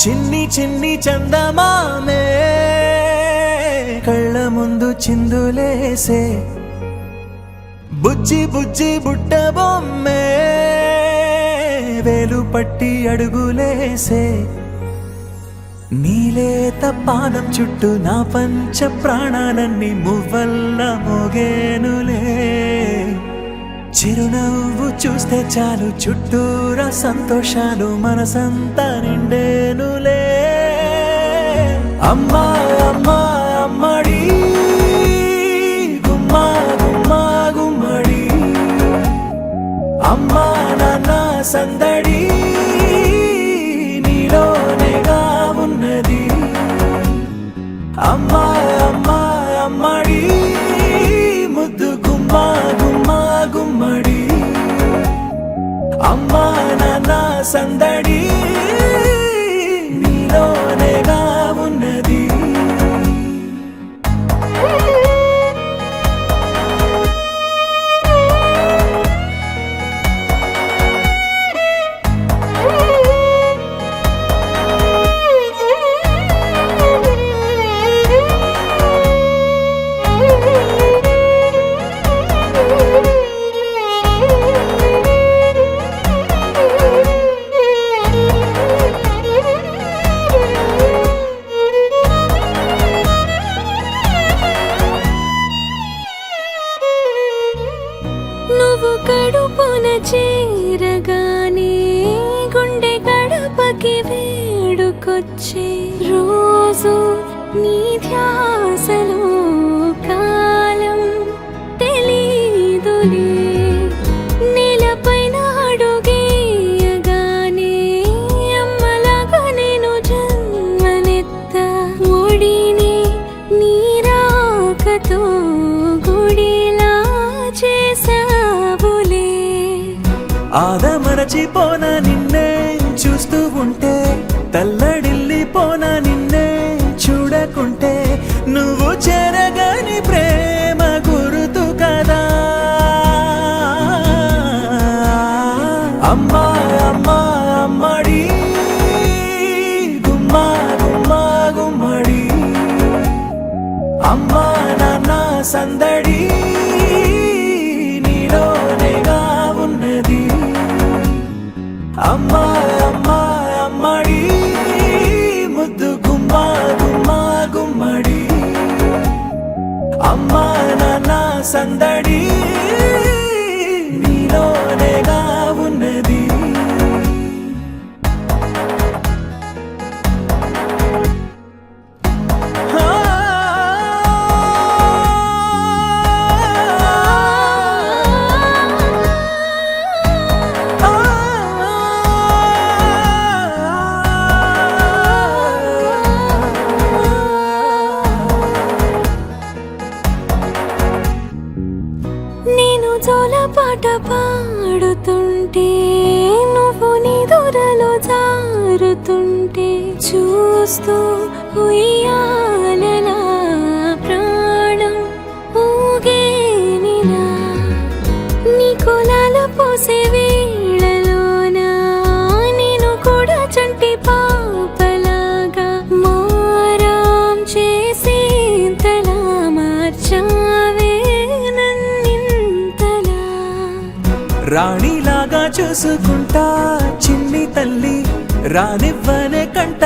చిన్ని చిన్ని చందమామే కళ్ళ ముందు చిందులేసే బుజ్జి బుజ్జి బుట్ట బొమ్మే వేలు పట్టి అడుగులేసే నీలేత పానం చుట్టూ నా పంచ ప్రాణాలన్నీ మువ్వల్ల మోగేనులే చిరునవ్వు చూస్తే చాలు చుట్టూరా సంతోషాలు మనసంతా నిండేనులే అమ్మా అమ్మా అమ్మడి గుమ్మా గుమ్మా గుమ్మడి అమ్మా నాన్న సందడి నీలోనేగా ఉన్నది అమ్మా అమ్మా అమ్మడి ముద్దు గుమ్మా గుమ్మా గుమ్మడి అమ్మా నాన్న సందడి నీలోనేగా ఉన్నది నువ్వు కడుపున చేరగానే గుండె గడపకి వేడుకొచ్చే రోజు నీ ధ్యాసలో కాలం తెలీదులే నేలపైన అడుగేయగానే అమ్మలాగా నేను జన్మనెత్త ఒడిని నీ రాకతో గుడిలా చేసావులే ఆదమరచిపోనా నిన్నే చూస్తూ ఉంటే తల్లడిల్లిపోనా నిన్నే చూడకుంటే నువ్వు చెరగని ప్రేమ గురుతు కదా అమ్మా అమ్మా అమ్మడి గుమ్మా గుమ్మా గుమ్మడి అమ్మా నాన్న సందడి నీలోనేగా ఉన్నది అమ్మా అమ్మా అమ్మడి ముద్దు గుమ్మా గుమ్మా గుమ్మడి అమ్మా నాన్న సందడి నీలోనేగా ఉన్నది నేను జోలపాట పాడుతుంటే నువ్వు నిదురలో జారుతుంటే చూస్తూ ఉయ్యాలలా ప్రాణం ఊగేనిలా నీ కులాల పోసే వేళలోన నేను కూడా చంటి పాపలాగా మారాం చేసేంతలా మార్చావే రాణిలాగా చూసుకుంటా చిన్ని తల్లి రానివ్వనే కంట